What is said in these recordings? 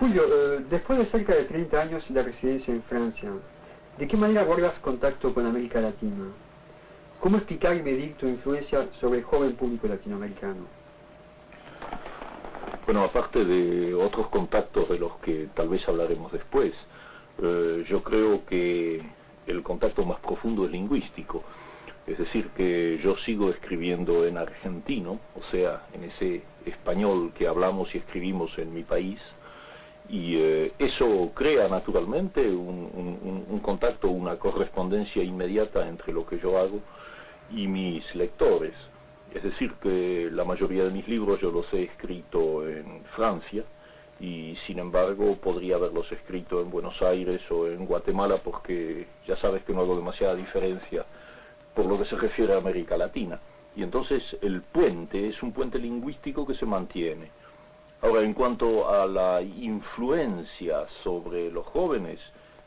Julio, después de cerca de 30 años de residencia en Francia, ¿de qué manera guardas contacto con América Latina? ¿Cómo explicar y medir tu influencia sobre el joven público latinoamericano? Bueno, aparte de otros contactos de los que tal vez hablaremos después, yo creo que el contacto más profundo es lingüístico. Es decir, que yo sigo escribiendo en argentino, o sea, en ese español que hablamos y escribimos en mi país, y eso crea naturalmente un contacto, una correspondencia inmediata entre lo que yo hago y mis lectores. Es decir, que la mayoría de mis libros yo los he escrito en Francia, y sin embargo podría haberlos escrito en Buenos Aires o en Guatemala, porque ya sabes que no hago demasiada diferencia por lo que se refiere a América Latina. Y entonces el puente es un puente lingüístico que se mantiene. Ahora, en cuanto a la influencia sobre los jóvenes,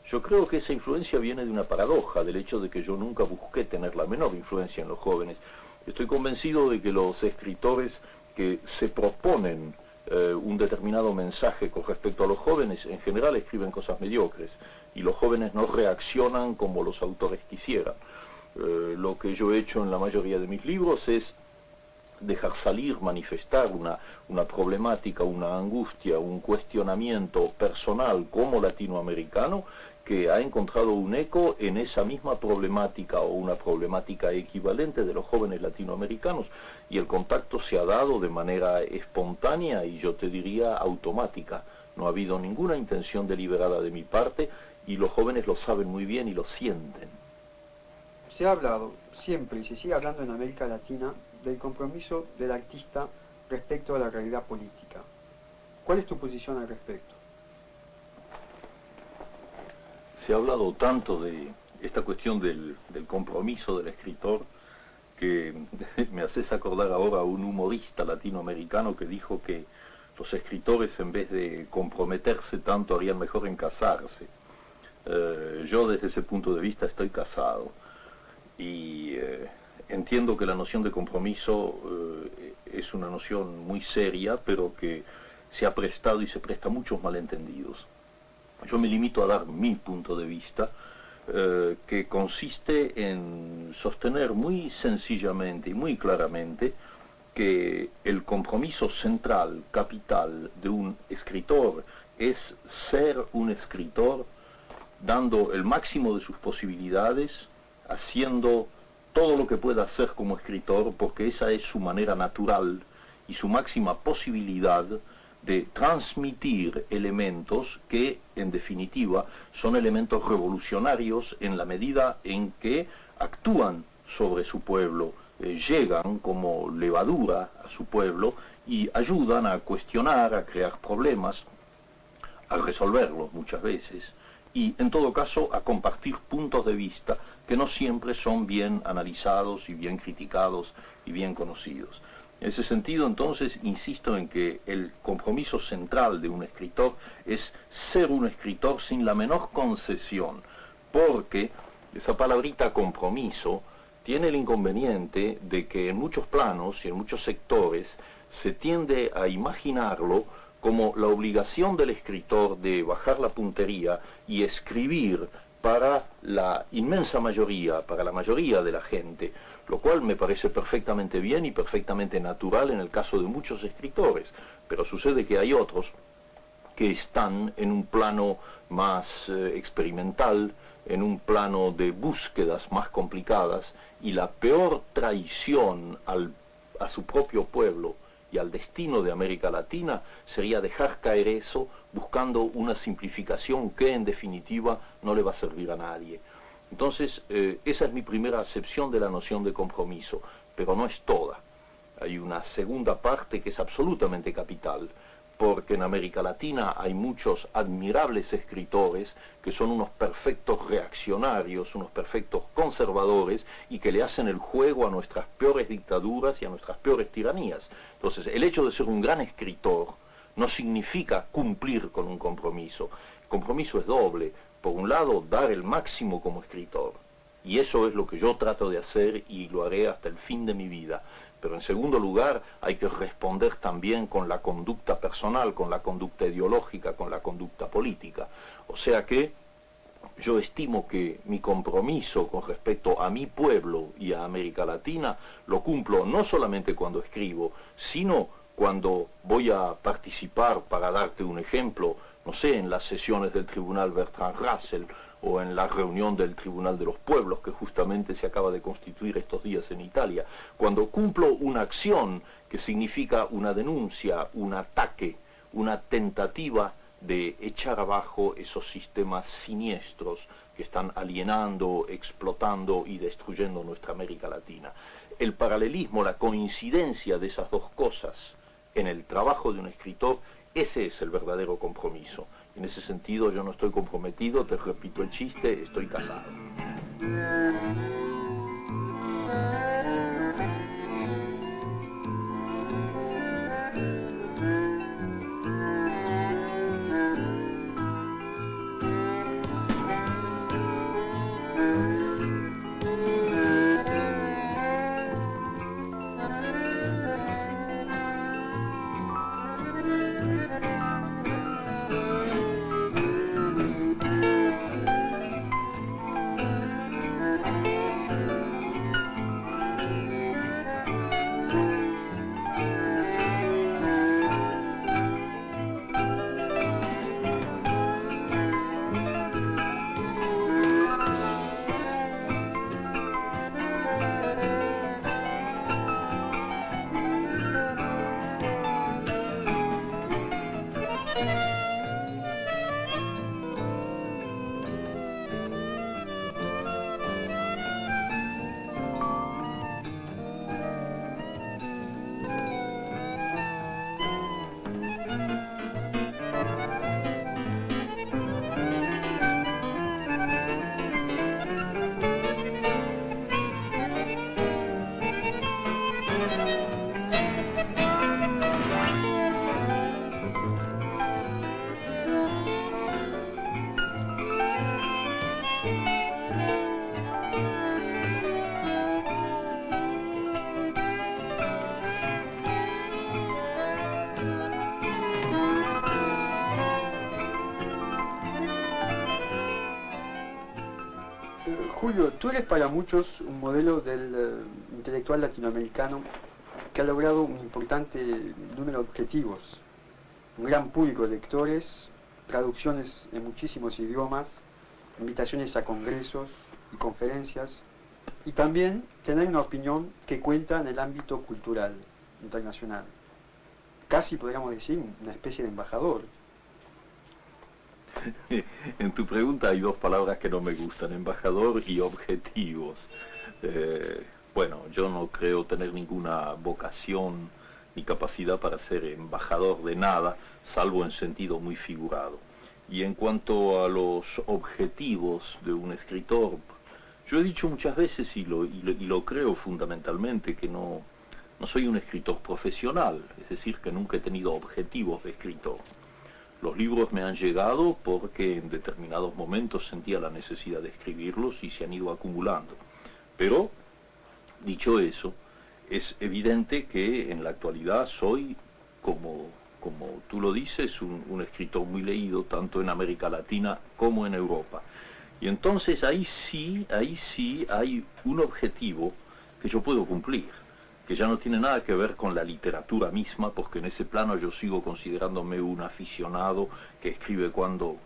yo creo que esa influencia viene de una paradoja, del hecho de que yo nunca busqué tener la menor influencia en los jóvenes. Estoy convencido de que los escritores que se proponen un determinado mensaje con respecto a los jóvenes, en general escriben cosas mediocres, y los jóvenes no reaccionan como los autores quisieran. Lo que yo he hecho en la mayoría de mis libros es dejar salir, manifestar una problemática, una angustia, un cuestionamiento personal como latinoamericano que ha encontrado un eco en esa misma problemática o una problemática equivalente de los jóvenes latinoamericanos, y el contacto se ha dado de manera espontánea y yo te diría automática. No ha habido ninguna intención deliberada de mi parte, y los jóvenes lo saben muy bien y lo sienten. Se ha hablado siempre y se sigue hablando en América Latina del compromiso del artista respecto a la realidad política. ¿Cuál es tu posición al respecto? Se ha hablado tanto de esta cuestión del compromiso del escritor que me haces acordar ahora a un humorista latinoamericano que dijo que los escritores, en vez de comprometerse tanto, harían mejor en casarse. Yo desde ese punto de vista estoy casado y entiendo que la noción de compromiso es una noción muy seria, pero que se ha prestado y se presta a muchos malentendidos. Yo me limito a dar mi punto de vista, que consiste en sostener muy sencillamente y muy claramente que el compromiso central, capital de un escritor es ser un escritor dando el máximo de sus posibilidades, haciendo todo lo que pueda hacer como escritor, porque esa es su manera natural y su máxima posibilidad de transmitir elementos que, en definitiva, son elementos revolucionarios en la medida en que actúan sobre su pueblo, llegan como levadura a su pueblo y ayudan a cuestionar, a crear problemas, a resolverlos muchas veces, y en todo caso a compartir puntos de vista que no siempre son bien analizados y bien criticados y bien conocidos. En ese sentido, entonces, insisto en que el compromiso central de un escritor es ser un escritor sin la menor concesión, porque esa palabrita compromiso tiene el inconveniente de que en muchos planos y en muchos sectores se tiende a imaginarlo como la obligación del escritor de bajar la puntería y escribir para la inmensa mayoría, para la mayoría de la gente, lo cual me parece perfectamente bien y perfectamente natural en el caso de muchos escritores, pero sucede que hay otros que están en un plano más experimental, en un plano de búsquedas más complicadas, y la peor traición a su propio pueblo y al destino de América Latina sería dejar caer eso buscando una simplificación que en definitiva no le va a servir a nadie. Entonces, esa es mi primera acepción de la noción de compromiso, pero no es toda. Hay una segunda parte que es absolutamente capital, porque en América Latina hay muchos admirables escritores que son unos perfectos reaccionarios, unos perfectos conservadores, y que le hacen el juego a nuestras peores dictaduras y a nuestras peores tiranías. Entonces, el hecho de ser un gran escritor no significa cumplir con un compromiso. El compromiso es doble. Por un lado, dar el máximo como escritor, y eso es lo que yo trato de hacer y lo haré hasta el fin de mi vida. Pero en segundo lugar, hay que responder también con la conducta personal, con la conducta ideológica, con la conducta política. O sea que yo estimo que mi compromiso con respecto a mi pueblo y a América Latina lo cumplo no solamente cuando escribo, sino cuando voy a participar, para darte un ejemplo, no sé, en las sesiones del Tribunal Bertrand Russell o en la reunión del Tribunal de los Pueblos que justamente se acaba de constituir estos días en Italia, cuando cumplo una acción que significa una denuncia, un ataque, una tentativa de echar abajo esos sistemas siniestros que están alienando, explotando y destruyendo nuestra América Latina. El paralelismo, la coincidencia de esas dos cosas en el trabajo de un escritor, ese es el verdadero compromiso. En ese sentido yo no estoy comprometido, te repito el chiste, estoy casado. Julio, tú eres para muchos un modelo del intelectual latinoamericano que ha logrado un importante número de objetivos, un gran público de lectores, traducciones en muchísimos idiomas, invitaciones a congresos y conferencias, y también tener una opinión que cuenta en el ámbito cultural internacional. Casi podríamos decir una especie de embajador. En tu pregunta hay dos palabras que no me gustan, embajador y objetivos. Bueno, yo no creo tener ninguna vocación ni capacidad para ser embajador de nada, salvo en sentido muy figurado. Y en cuanto a los objetivos de un escritor, yo he dicho muchas veces y lo creo fundamentalmente que no soy un escritor profesional, es decir, que nunca he tenido objetivos de escritor. Los libros me han llegado porque en determinados momentos sentía la necesidad de escribirlos y se han ido acumulando. Pero, dicho eso, es evidente que en la actualidad soy, como tú lo dices, un escritor muy leído, tanto en América Latina como en Europa. Y entonces ahí sí hay un objetivo que yo puedo cumplir, que ya no tiene nada que ver con la literatura misma, porque en ese plano yo sigo considerándome un aficionado que escribe cuando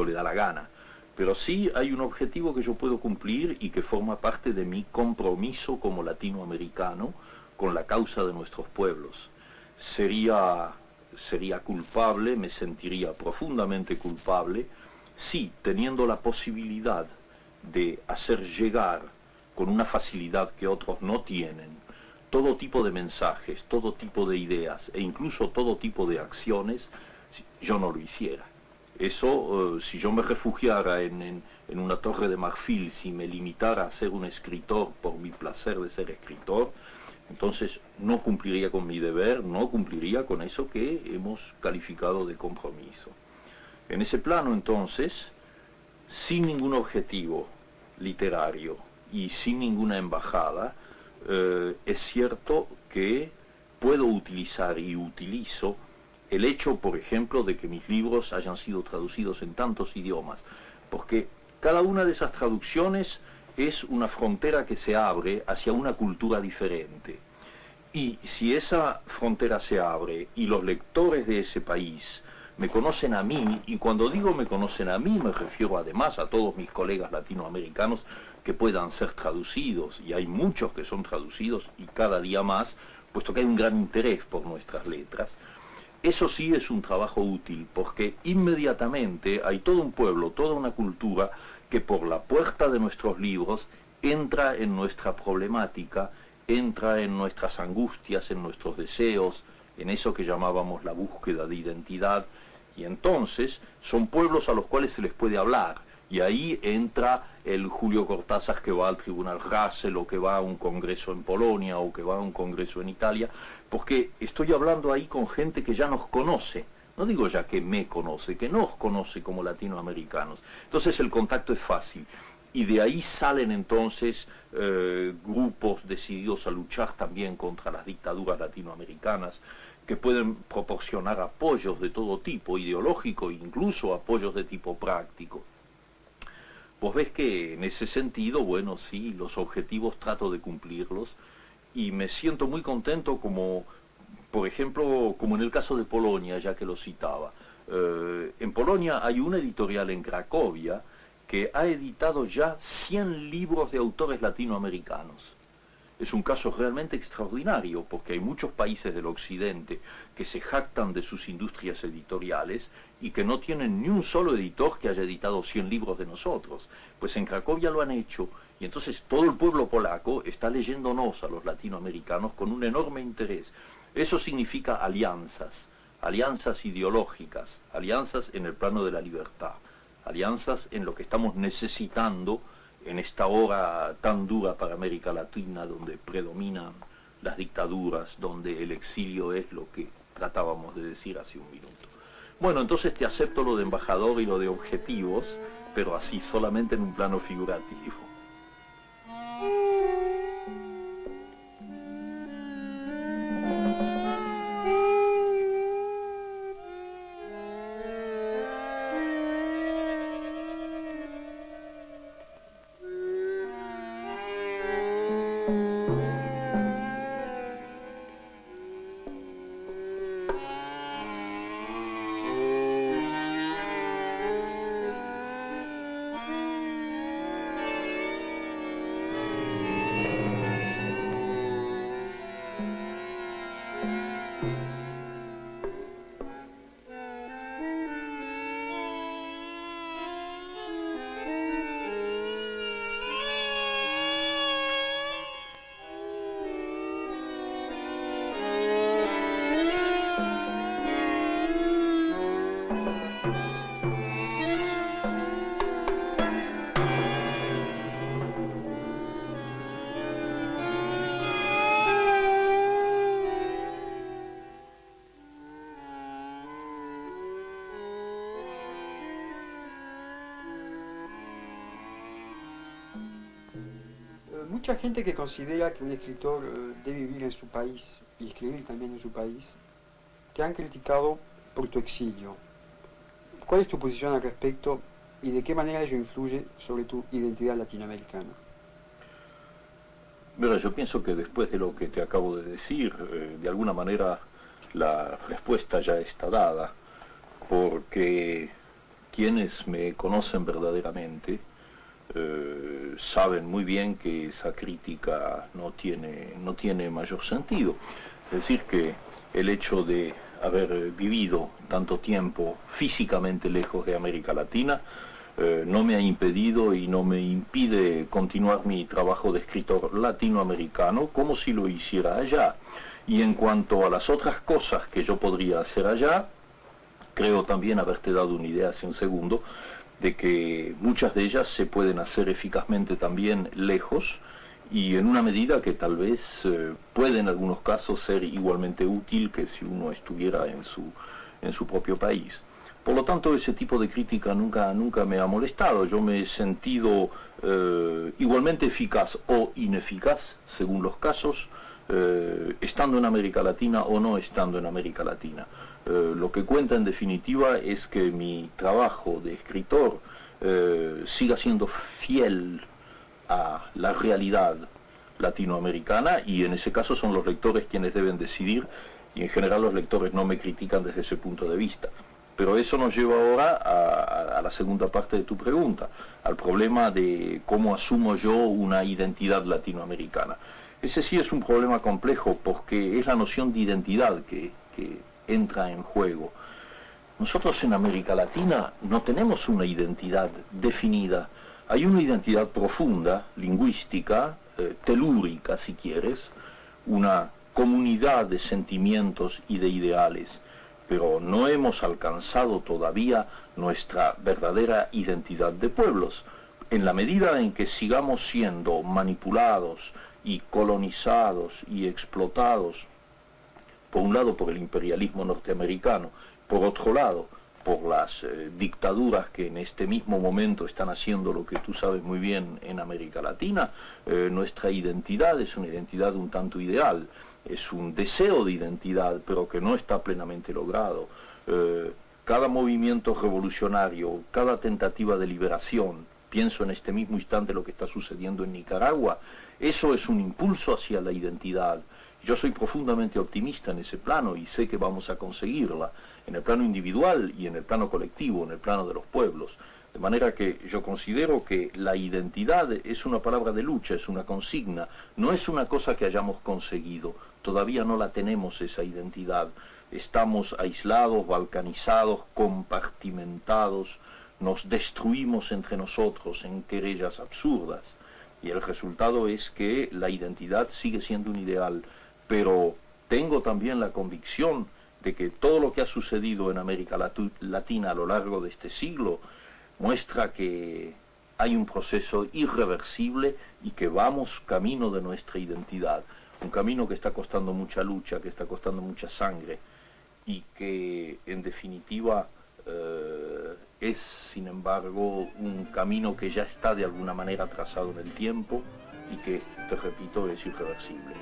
le da la gana. Pero sí hay un objetivo que yo puedo cumplir y que forma parte de mi compromiso como latinoamericano con la causa de nuestros pueblos. Sería culpable, me sentiría profundamente culpable, si teniendo la posibilidad de hacer llegar con una facilidad que otros no tienen, todo tipo de mensajes, todo tipo de ideas e incluso todo tipo de acciones, yo no lo hiciera. Eso, si yo me refugiara en una torre de marfil, si me limitara a ser un escritor por mi placer de ser escritor, entonces no cumpliría con mi deber, no cumpliría con eso que hemos calificado de compromiso. En ese plano, entonces, sin ningún objetivo literario y sin ninguna embajada, es cierto que puedo utilizar y utilizo el hecho, por ejemplo, de que mis libros hayan sido traducidos en tantos idiomas, porque cada una de esas traducciones es una frontera que se abre hacia una cultura diferente. Y si esa frontera se abre y los lectores de ese país me conocen a mí, y cuando digo me conocen a mí me refiero además a todos mis colegas latinoamericanos que puedan ser traducidos, y hay muchos que son traducidos y cada día más, puesto que hay un gran interés por nuestras letras. Eso sí es un trabajo útil, porque inmediatamente hay todo un pueblo, toda una cultura que por la puerta de nuestros libros entra en nuestra problemática, entra en nuestras angustias, en nuestros deseos, en eso que llamábamos la búsqueda de identidad, y entonces son pueblos a los cuales se les puede hablar, y ahí entra el Julio Cortázar que va al Tribunal Russell, o que va a un congreso en Polonia, o que va a un congreso en Italia, porque estoy hablando ahí con gente que ya nos conoce. No digo ya que me conoce, que nos conoce como latinoamericanos. Entonces el contacto es fácil. Y de ahí salen entonces grupos decididos a luchar también contra las dictaduras latinoamericanas, que pueden proporcionar apoyos de todo tipo, ideológico, incluso apoyos de tipo práctico. Vos ves que en ese sentido, bueno, sí, los objetivos trato de cumplirlos, y me siento muy contento como, por ejemplo, como en el caso de Polonia, ya que lo citaba. En Polonia hay una editorial en Cracovia que ha editado ya 100 libros de autores latinoamericanos. Es un caso realmente extraordinario, porque hay muchos países del occidente que se jactan de sus industrias editoriales y que no tienen ni un solo editor que haya editado 100 libros de nosotros. Pues en Cracovia lo han hecho, y entonces todo el pueblo polaco está leyéndonos a los latinoamericanos con un enorme interés. Eso significa alianzas, alianzas ideológicas, alianzas en el plano de la libertad, alianzas en lo que estamos necesitando en esta hora tan dura para América Latina, donde predominan las dictaduras, donde el exilio es lo que tratábamos de decir hace un minuto. Bueno, entonces te acepto lo de embajador y lo de objetivos, pero así, solamente en un plano figurativo. Mucha gente que considera que un escritor debe vivir en su país y escribir también en su país, te han criticado por tu exilio. ¿Cuál es tu posición al respecto y de qué manera ello influye sobre tu identidad latinoamericana? Mira, yo pienso que después de lo que te acabo de decir, de alguna manera la respuesta ya está dada, porque quienes me conocen verdaderamente saben muy bien que esa crítica no tiene mayor sentido. Es decir, que el hecho de haber vivido tanto tiempo físicamente lejos de América Latina no me ha impedido y no me impide continuar mi trabajo de escritor latinoamericano como si lo hiciera allá. Y en cuanto a las otras cosas que yo podría hacer allá, creo también haberte dado una idea hace un segundo, de que muchas de ellas se pueden hacer eficazmente también lejos, y en una medida que tal vez puede en algunos casos ser igualmente útil que si uno estuviera en su propio país. Por lo tanto, ese tipo de crítica nunca me ha molestado. Yo me he sentido igualmente eficaz o ineficaz, según los casos, estando en América Latina o no estando en América Latina. Lo que cuenta en definitiva es que mi trabajo de escritor siga siendo fiel a la realidad latinoamericana, y en ese caso son los lectores quienes deben decidir, y en general los lectores no me critican desde ese punto de vista. Pero eso nos lleva ahora a la segunda parte de tu pregunta, al problema de cómo asumo yo una identidad latinoamericana. Ese sí es un problema complejo, porque es la noción de identidad que entra en juego. Nosotros en América Latina no tenemos una identidad definida. Hay una identidad profunda, lingüística, telúrica si quieres, una comunidad de sentimientos y de ideales, pero no hemos alcanzado todavía nuestra verdadera identidad de pueblos. En la medida en que sigamos siendo manipulados y colonizados y explotados, por un lado por el imperialismo norteamericano, por otro lado por las dictaduras que en este mismo momento están haciendo lo que tú sabes muy bien en América Latina, nuestra identidad es una identidad un tanto ideal, es un deseo de identidad, pero que no está plenamente logrado. Cada movimiento revolucionario, cada tentativa de liberación, pienso en este mismo instante lo que está sucediendo en Nicaragua, eso es un impulso hacia la identidad. Yo soy profundamente optimista en ese plano y sé que vamos a conseguirla, en el plano individual y en el plano colectivo, en el plano de los pueblos. De manera que yo considero que la identidad es una palabra de lucha, es una consigna, no es una cosa que hayamos conseguido, todavía no la tenemos esa identidad. Estamos aislados, balcanizados, compartimentados, nos destruimos entre nosotros en querellas absurdas. Y el resultado es que la identidad sigue siendo un ideal, pero tengo también la convicción de que todo lo que ha sucedido en América Latina a lo largo de este siglo muestra que hay un proceso irreversible y que vamos camino de nuestra identidad, un camino que está costando mucha lucha, que está costando mucha sangre y que en definitiva es sin embargo un camino que ya está de alguna manera trazado en el tiempo y que, te repito, es irreversible.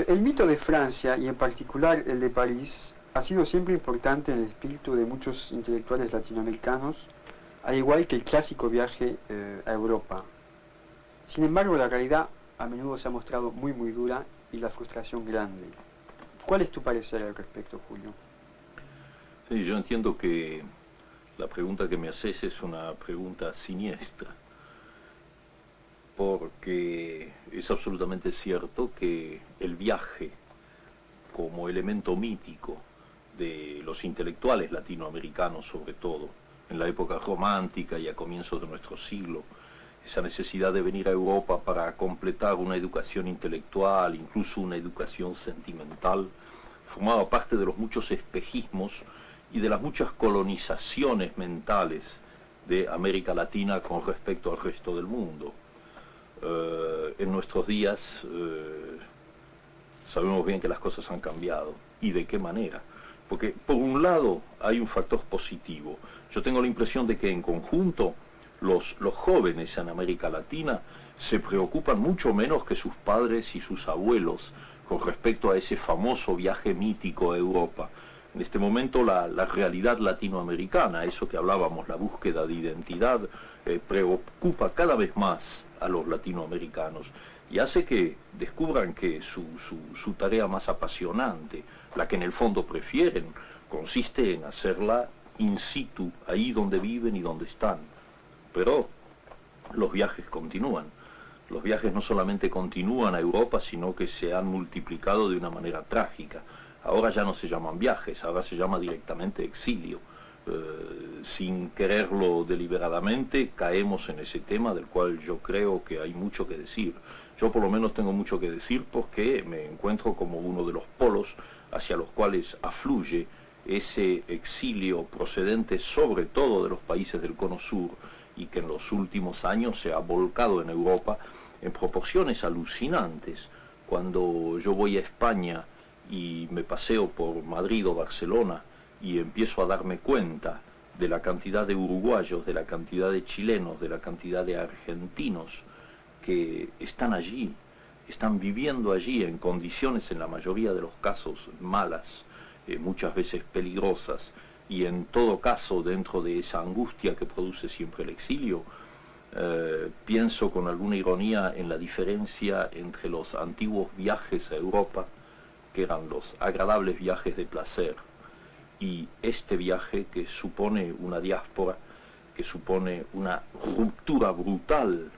El mito de Francia, y en particular el de París, ha sido siempre importante en el espíritu de muchos intelectuales latinoamericanos, al igual que el clásico viaje a Europa. Sin embargo, la realidad a menudo se ha mostrado muy dura y la frustración grande. ¿Cuál es tu parecer al respecto, Julio? Sí, yo entiendo que la pregunta que me haces es una pregunta siniestra, porque es absolutamente cierto que el viaje como elemento mítico de los intelectuales latinoamericanos, sobre todo en la época romántica y a comienzos de nuestro siglo, esa necesidad de venir a Europa para completar una educación intelectual, incluso una educación sentimental, formaba parte de los muchos espejismos y de las muchas colonizaciones mentales de América Latina con respecto al resto del mundo. En nuestros días sabemos bien que las cosas han cambiado. ¿Y de qué manera? Porque por un lado hay un factor positivo. Yo tengo la impresión de que en conjunto los jóvenes en América Latina se preocupan mucho menos que sus padres y sus abuelos con respecto a ese famoso viaje mítico a Europa. En este momento la realidad latinoamericana, eso que hablábamos, la búsqueda de identidad, preocupa cada vez más a los latinoamericanos y hace que descubran que su tarea más apasionante, la que en el fondo prefieren, consiste en hacerla in situ, ahí donde viven y donde están. Pero los viajes continúan. Los viajes no solamente continúan a Europa, sino que se han multiplicado de una manera trágica. Ahora ya no se llaman viajes, ahora se llama directamente exilio. Sin quererlo deliberadamente, caemos en ese tema del cual yo creo que hay mucho que decir. Yo por lo menos tengo mucho que decir porque me encuentro como uno de los polos hacia los cuales afluye ese exilio procedente sobre todo de los países del Cono Sur y que en los últimos años se ha volcado en Europa en proporciones alucinantes. Cuando yo voy a España y me paseo por Madrid o Barcelona y empiezo a darme cuenta de la cantidad de uruguayos, de la cantidad de chilenos, de la cantidad de argentinos que están allí, están viviendo allí en condiciones en la mayoría de los casos malas, muchas veces peligrosas, y en todo caso dentro de esa angustia que produce siempre el exilio, pienso con alguna ironía en la diferencia entre los antiguos viajes a Europa, que eran los agradables viajes de placer, y este viaje que supone una diáspora, que supone una ruptura brutal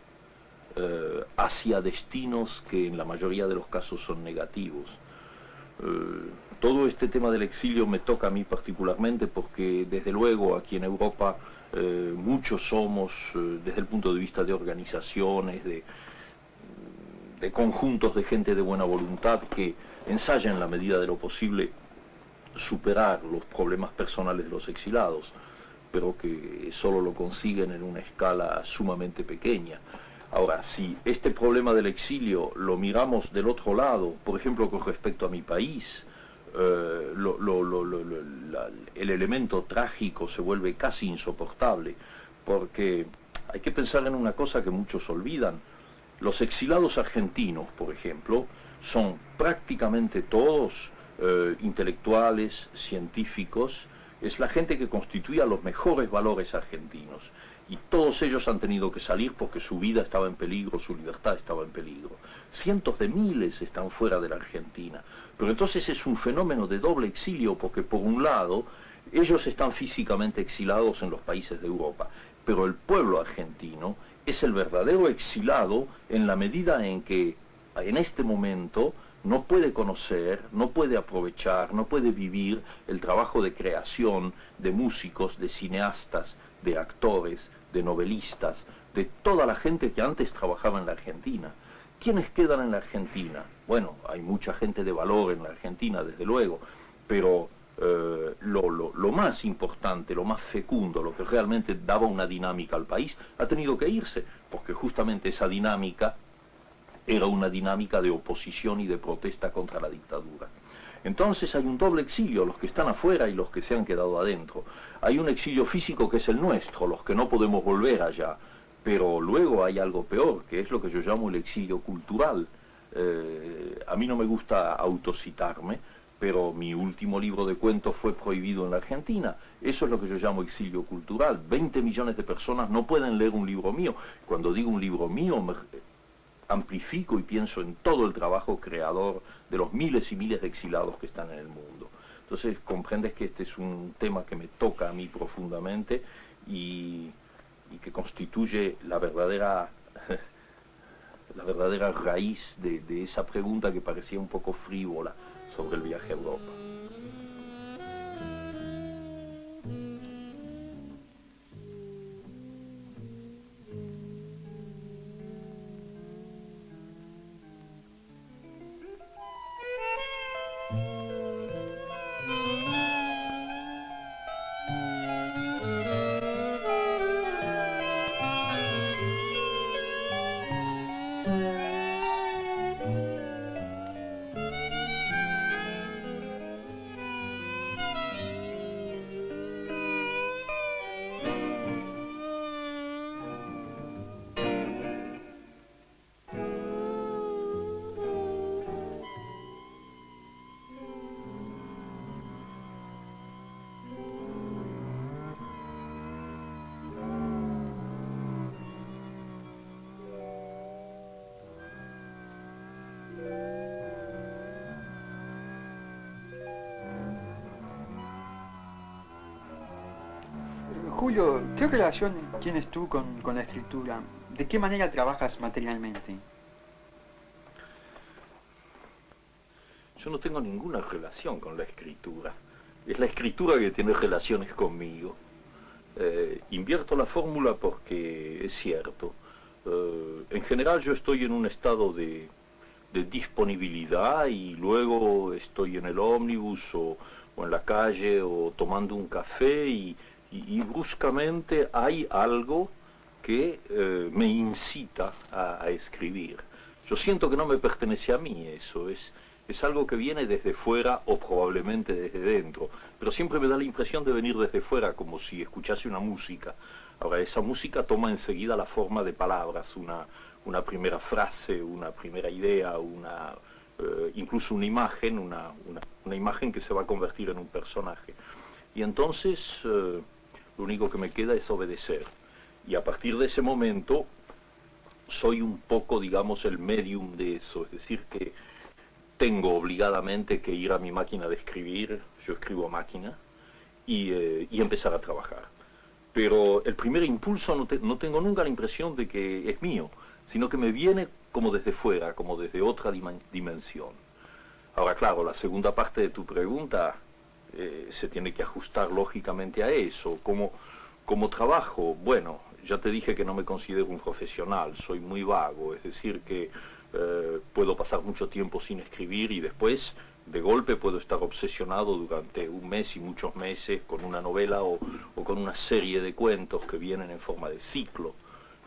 hacia destinos que en la mayoría de los casos son negativos. Todo este tema del exilio me toca a mí particularmente porque desde luego aquí en Europa muchos somos, desde el punto de vista de organizaciones, de conjuntos de gente de buena voluntad que ensayan en la medida de lo posible superar los problemas personales de los exilados, pero que solo lo consiguen en una escala sumamente pequeña. Ahora, si este problema del exilio lo miramos del otro lado, por ejemplo con respecto a mi país, el elemento trágico se vuelve casi insoportable, porque hay que pensar en una cosa que muchos olvidan. Los exilados argentinos, por ejemplo, son prácticamente todos intelectuales, científicos, es la gente que constituía los mejores valores argentinos. Y todos ellos han tenido que salir porque su vida estaba en peligro, su libertad estaba en peligro. Cientos de miles están fuera de la Argentina. Pero entonces es un fenómeno de doble exilio porque por un lado ellos están físicamente exilados en los países de Europa, pero el pueblo argentino es el verdadero exilado en la medida en que en este momento no puede conocer, no puede aprovechar, no puede vivir el trabajo de creación de músicos, de cineastas, de actores, de novelistas, de toda la gente que antes trabajaba en la Argentina. ¿Quiénes quedan en la Argentina? Bueno, hay mucha gente de valor en la Argentina, desde luego, pero lo más importante, lo más fecundo, lo que realmente daba una dinámica al país, ha tenido que irse, porque justamente esa dinámica era una dinámica de oposición y de protesta contra la dictadura. Entonces hay un doble exilio, los que están afuera y los que se han quedado adentro. Hay un exilio físico que es el nuestro, los que no podemos volver allá, pero luego hay algo peor, que es lo que yo llamo el exilio cultural. A mí no me gusta autocitarme, pero mi último libro de cuentos fue prohibido en la Argentina. Eso es lo que yo llamo exilio cultural. 20 millones de personas no pueden leer un libro mío. Cuando digo un libro mío, amplifico y pienso en todo el trabajo creador de los miles y miles de exilados que están en el mundo. Entonces comprendes que este es un tema que me toca a mí profundamente y que constituye la verdadera raíz de esa pregunta que parecía un poco frívola sobre el viaje a Europa. Julio, ¿qué relación tienes tú con la escritura? ¿De qué manera trabajas materialmente? Yo no tengo ninguna relación con la escritura. Es la escritura que tiene relaciones conmigo. Invierto la fórmula porque es cierto. En general yo estoy en un estado de disponibilidad y luego estoy en el ómnibus o en la calle o tomando un café y bruscamente hay algo que me incita a escribir. Yo siento que no me pertenece a mí eso, es algo que viene desde fuera o probablemente desde dentro, pero siempre me da la impresión de venir desde fuera, como si escuchase una música. Ahora, esa música toma enseguida la forma de palabras, una primera frase, una primera idea, incluso una imagen, una imagen que se va a convertir en un personaje. Y entonces lo único que me queda es obedecer. Y a partir de ese momento soy un poco, digamos, el medium de eso, es decir, que tengo obligadamente que ir a mi máquina de escribir, yo escribo a máquina, y empezar a trabajar. Pero el primer impulso no tengo nunca la impresión de que es mío, sino que me viene como desde fuera, como desde otra dimensión. Ahora, claro, la segunda parte de tu pregunta se tiene que ajustar lógicamente a eso. ¿Cómo trabajo? Bueno, ya te dije que no me considero un profesional, soy muy vago, es decir que puedo pasar mucho tiempo sin escribir y después de golpe puedo estar obsesionado durante un mes y muchos meses con una novela o con una serie de cuentos que vienen en forma de ciclo.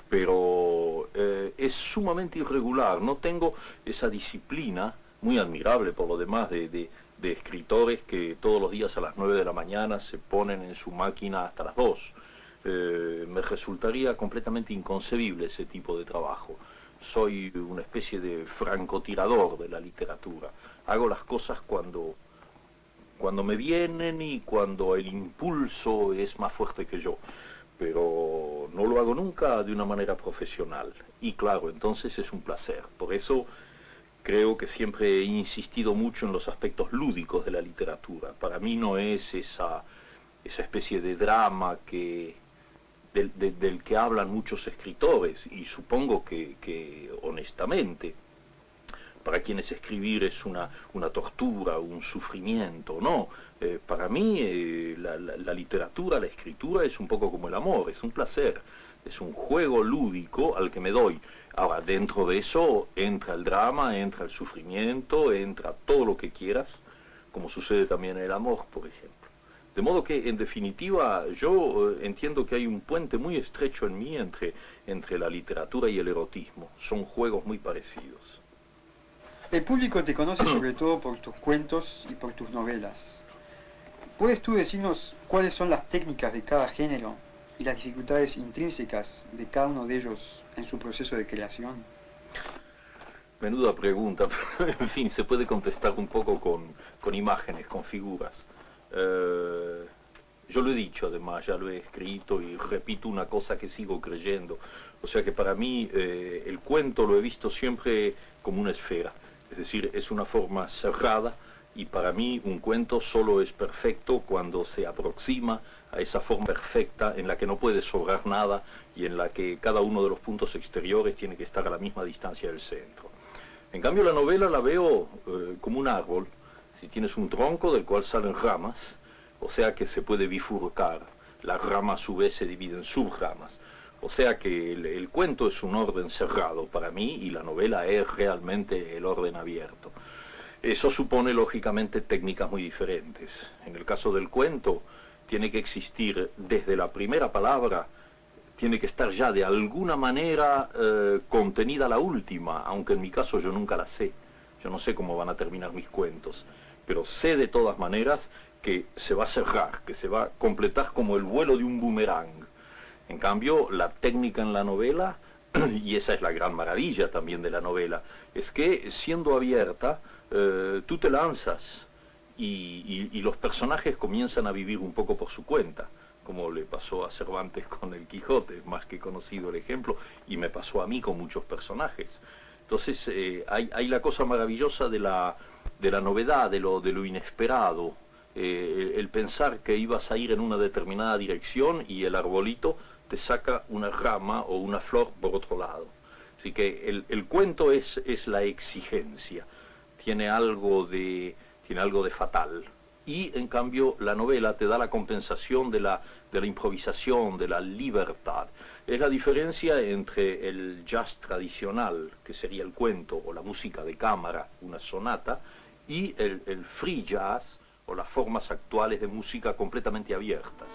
Pero es sumamente irregular, no tengo esa disciplina, muy admirable por lo demás, de escritores que todos los días a las 9 de la mañana se ponen en su máquina hasta las 2. Me resultaría completamente inconcebible ese tipo de trabajo. Soy una especie de francotirador de la literatura. Hago las cosas cuando me vienen y cuando el impulso es más fuerte que yo. Pero no lo hago nunca de una manera profesional. Y claro, entonces es un placer. Por eso creo que siempre he insistido mucho en los aspectos lúdicos de la literatura. Para mí no es esa especie de drama del que hablan muchos escritores, y supongo que honestamente, para quienes escribir es una tortura, un sufrimiento, no. Para mí la literatura, la escritura es un poco como el amor, es un placer, es un juego lúdico al que me doy. Ahora, dentro de eso entra el drama, entra el sufrimiento, entra todo lo que quieras, como sucede también en el amor, por ejemplo. De modo que, en definitiva, yo entiendo que hay un puente muy estrecho en mí entre la literatura y el erotismo. Son juegos muy parecidos. El público te conoce sobre todo por tus cuentos y por tus novelas. ¿Puedes tú decirnos cuáles son las técnicas de cada género y las dificultades intrínsecas de cada uno de ellos en su proceso de creación? Menuda pregunta, pero en fin, se puede contestar un poco con imágenes, con figuras. Yo lo he dicho además, ya lo he escrito y repito una cosa que sigo creyendo. O sea que para mí el cuento lo he visto siempre como una esfera. Es decir, es una forma cerrada y para mí un cuento solo es perfecto cuando se aproxima a esa forma perfecta en la que no puede sobrar nada y en la que cada uno de los puntos exteriores tiene que estar a la misma distancia del centro. En cambio la novela la veo como un árbol. Si tienes un tronco del cual salen ramas, o sea que se puede bifurcar, la rama a su vez se divide en subramas. O sea que el cuento es un orden cerrado para mí y la novela es realmente el orden abierto. Eso supone lógicamente técnicas muy diferentes. En el caso del cuento tiene que existir desde la primera palabra, tiene que estar ya de alguna manera contenida la última, aunque en mi caso yo nunca la sé. Yo no sé cómo van a terminar mis cuentos, pero sé de todas maneras que se va a cerrar, que se va a completar como el vuelo de un boomerang. En cambio, la técnica en la novela, y esa es la gran maravilla también de la novela, es que siendo abierta, tú te lanzas y los personajes comienzan a vivir un poco por su cuenta, como le pasó a Cervantes con el Quijote, más que conocido el ejemplo, y me pasó a mí con muchos personajes. Entonces hay la cosa maravillosa de la novedad, de lo inesperado, el pensar que ibas a ir en una determinada dirección y el arbolito te saca una rama o una flor por otro lado. Así que el cuento es la exigencia, tiene algo de fatal. Y en cambio la novela te da la compensación de la improvisación, de la libertad. Es la diferencia entre el jazz tradicional, que sería el cuento, o la música de cámara, una sonata, y el free jazz, o las formas actuales de música completamente abiertas.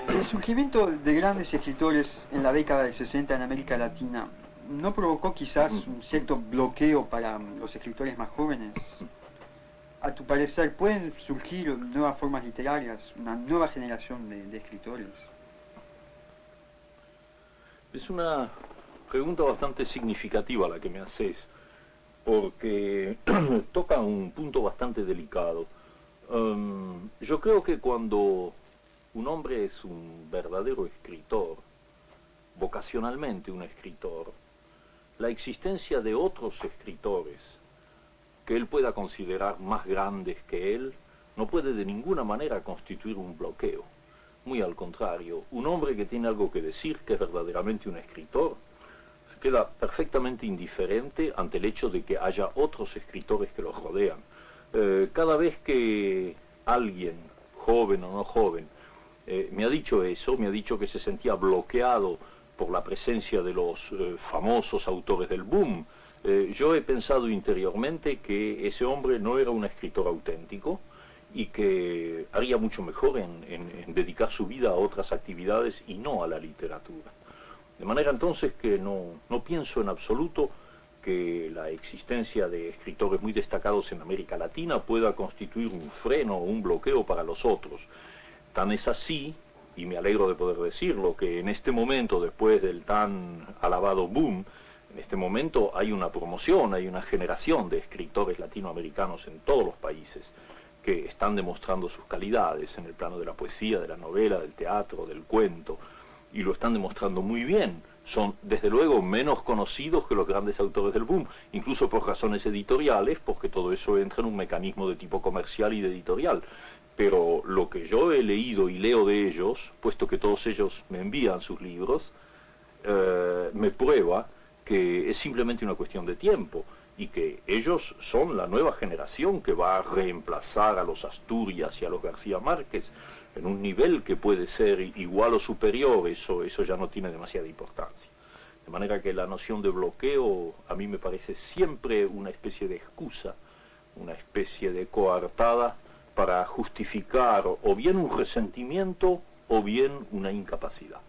El surgimiento de grandes escritores en la década del 60 en América Latina ¿no provocó quizás un cierto bloqueo para los escritores más jóvenes? A tu parecer, ¿pueden surgir nuevas formas literarias, una nueva generación de escritores? Es una pregunta bastante significativa la que me haces, porque toca un punto bastante delicado. Yo creo que cuando un hombre es un verdadero escritor, vocacionalmente un escritor, la existencia de otros escritores que él pueda considerar más grandes que él no puede de ninguna manera constituir un bloqueo. Muy al contrario, un hombre que tiene algo que decir, que es verdaderamente un escritor, se queda perfectamente indiferente ante el hecho de que haya otros escritores que lo rodean. Cada vez que alguien, joven o no joven, me ha dicho eso, me ha dicho que se sentía bloqueado por la presencia de los famosos autores del boom, yo he pensado interiormente que ese hombre no era un escritor auténtico y que haría mucho mejor en dedicar su vida a otras actividades y no a la literatura. De manera entonces que no pienso en absoluto que la existencia de escritores muy destacados en América Latina pueda constituir un freno o un bloqueo para los otros. Tan es así, y me alegro de poder decirlo, que en este momento, después del tan alabado boom, en este momento hay una promoción, hay una generación de escritores latinoamericanos en todos los países que están demostrando sus calidades en el plano de la poesía, de la novela, del teatro, del cuento, y lo están demostrando muy bien. Son, desde luego, menos conocidos que los grandes autores del boom, incluso por razones editoriales, porque todo eso entra en un mecanismo de tipo comercial y de editorial. Pero lo que yo he leído y leo de ellos, puesto que todos ellos me envían sus libros, me prueba que es simplemente una cuestión de tiempo y que ellos son la nueva generación que va a reemplazar a los Asturias y a los García Márquez en un nivel que puede ser igual o superior. Eso ya no tiene demasiada importancia. De manera que la noción de bloqueo a mí me parece siempre una especie de excusa, una especie de coartada para justificar o bien un resentimiento o bien una incapacidad.